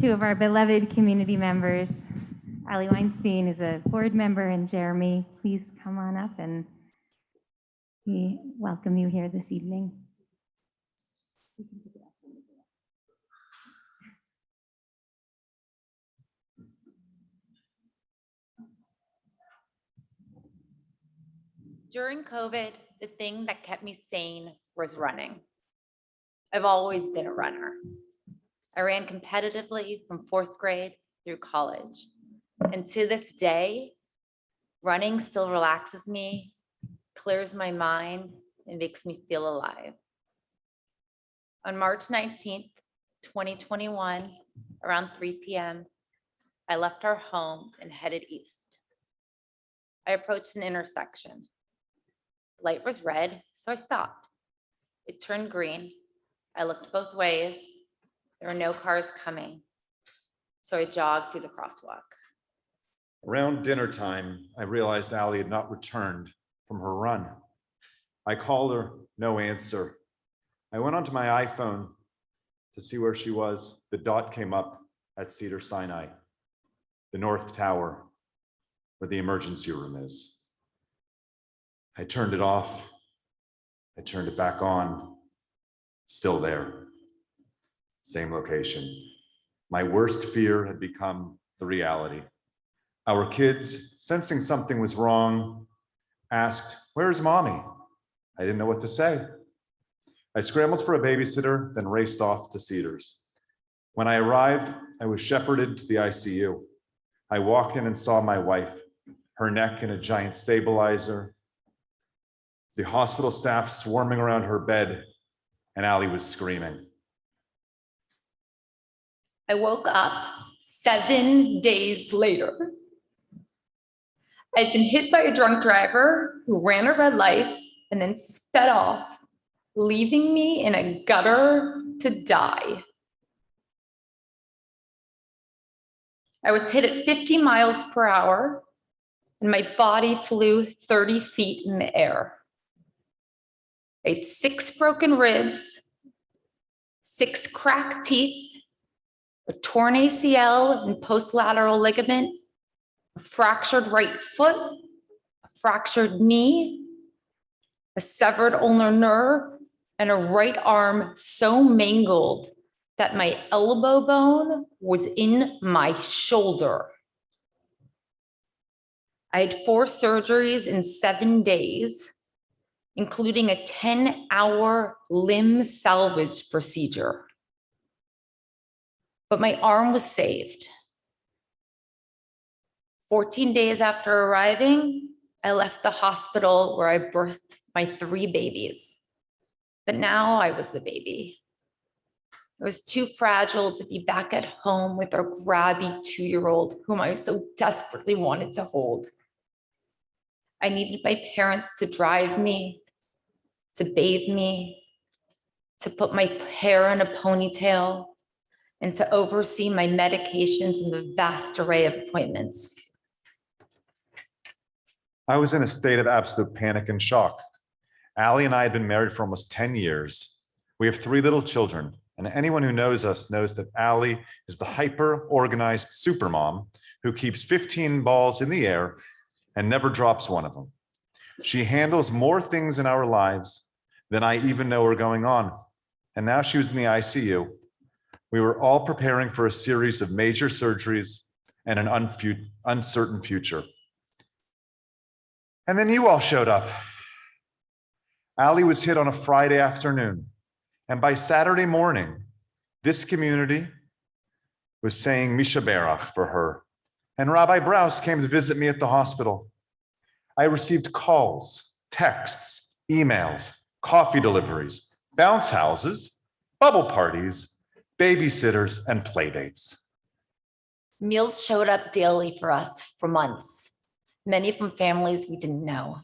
two of our beloved community members. Allie Weinstein is a board member, and Jeremy, please come on up, and we welcome you here this evening. During COVID, the thing that kept me sane was running. I've always been a runner. I ran competitively from 4th grade through college. And to this day, running still relaxes me, clears my mind, and makes me feel alive. On March 19th, 2021, around 3 p.m., I left our home and headed east. I approached an intersection. The light was red, so I stopped. It turned green. I looked both ways. There were no cars coming, so I jogged through the crosswalk. Around dinner time, I realized Allie had not returned from her run. I called her, no answer. I went onto my iPhone to see where she was. The dot came up at Cedar Sinai, the North Tower, where the emergency room is. I turned it off. I turned it back on. Still there. Same location. My worst fear had become the reality. Our kids, sensing something was wrong, asked, "Where's mommy?" I didn't know what to say. I scrambled for a babysitter, then raced off to Cedars. When I arrived, I was shepherded to the ICU. I walked in and saw my wife, her neck in a giant stabilizer, the hospital staff swarming around her bed, and Allie was screaming. I woke up 7 days later. I'd been hit by a drunk driver who ran a red light and then sped off, leaving me in a gutter to die. I was hit at 50 miles per hour, and my body flew 30 feet in the air. I had 6 broken ribs, 6 cracked teeth, a torn ACL and post-lateral ligament, a fractured right foot, a fractured knee, a severed ulnar nerve, and a right arm so mangled that my elbow bone was in my shoulder. I had 4 surgeries in 7 days, including a 10-hour limb salvage procedure. But my arm was saved. 14 days after arriving, I left the hospital where I birthed my 3 babies. But now I was the baby. I was too fragile to be back at home with our grabby 2-year-old whom I so desperately wanted to hold. I needed my parents to drive me, to bathe me, to put my hair in a ponytail, and to oversee my medications and the vast array of appointments. I was in a state of absolute panic and shock. Allie and I had been married for almost 10 years. We have 3 little children, and anyone who knows us knows that Allie is the hyper-organized supermom who keeps 15 balls in the air and never drops one of them. She handles more things in our lives than I even know are going on. And now she was in the ICU. We were all preparing for a series of major surgeries and an uncertain future. And then you all showed up. Allie was hit on a Friday afternoon, and by Saturday morning, this community was saying Misha Berach for her, and Rabbi Brous came to visit me at the hospital. I received calls, texts, emails, coffee deliveries, bounce houses, bubble parties, babysitters, and playdates. Meals showed up daily for us for months, many from families we didn't know.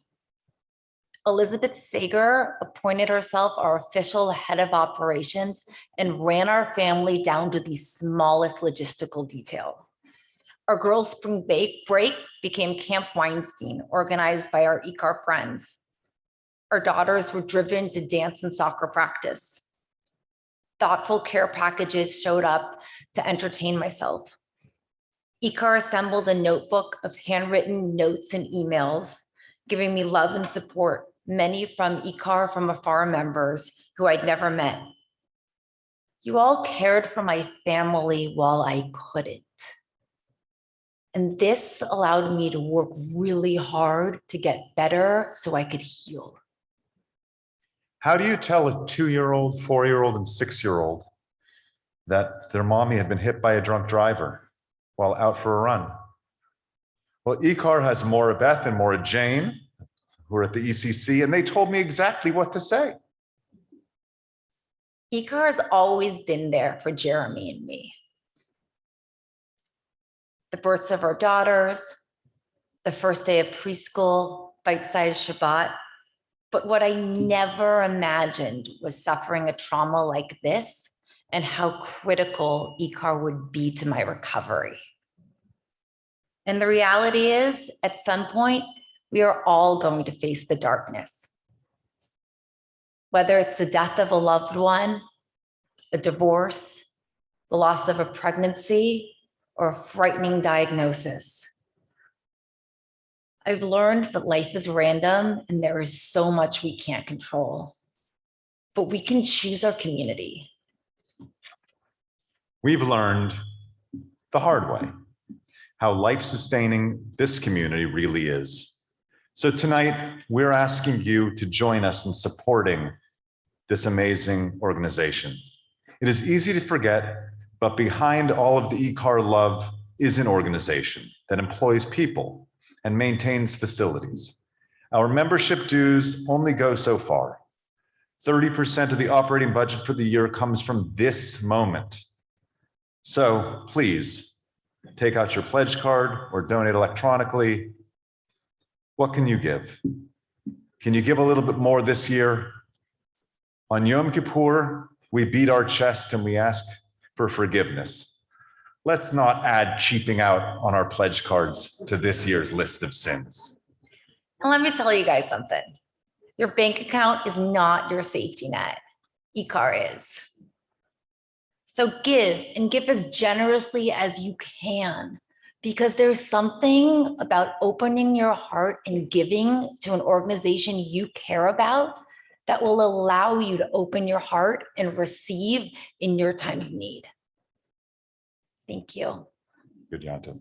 Elizabeth Sager appointed herself our official head of operations and ran our family down to the smallest logistical detail. Our girls' spring break became Camp Weinstein, organized by our ICAR friends. Our daughters were driven to dance and soccer practice. Thoughtful care packages showed up to entertain myself. ICAR assembled a notebook of handwritten notes and emails, giving me love and support, many from ICAR from afar members who I'd never met. You all cared for my family while I couldn't. And this allowed me to work really hard to get better so I could heal. How do you tell a 2-year-old, 4-year-old, and 6-year-old that their mommy had been hit by a drunk driver while out for a run? Well, ICAR has Maura Beth and Maura Jane, who are at the ECC, and they told me exactly what to say. ICAR has always been there for Jeremy and me. The births of our daughters, the first day of preschool, bite-sized Shabbat. But what I never imagined was suffering a trauma like this and how critical ICAR would be to my recovery. And the reality is, at some point, we are all going to face the darkness. Whether it's the death of a loved one, a divorce, the loss of a pregnancy, or a frightening diagnosis. I've learned that life is random and there is so much we can't control, but we can choose our community. We've learned the hard way how life-sustaining this community really is. So tonight, we're asking you to join us in supporting this amazing organization. It is easy to forget, but behind all of the ICAR love is an organization that employs people and maintains facilities. Our membership dues only go so far. 30% of the operating budget for the year comes from this moment. So please take out your pledge card or donate electronically. What can you give? Can you give a little bit more this year? On Yom Kippur, we beat our chest and we ask for forgiveness. Let's not add cheaping out on our pledge cards to this year's list of sins. And let me tell you guys something. Your bank account is not your safety net. ICAR is. So give, and give as generously as you can, because there's something about opening your heart and giving to an organization you care about that will allow you to open your heart and receive in your time of need. Thank you. Good, Yontif.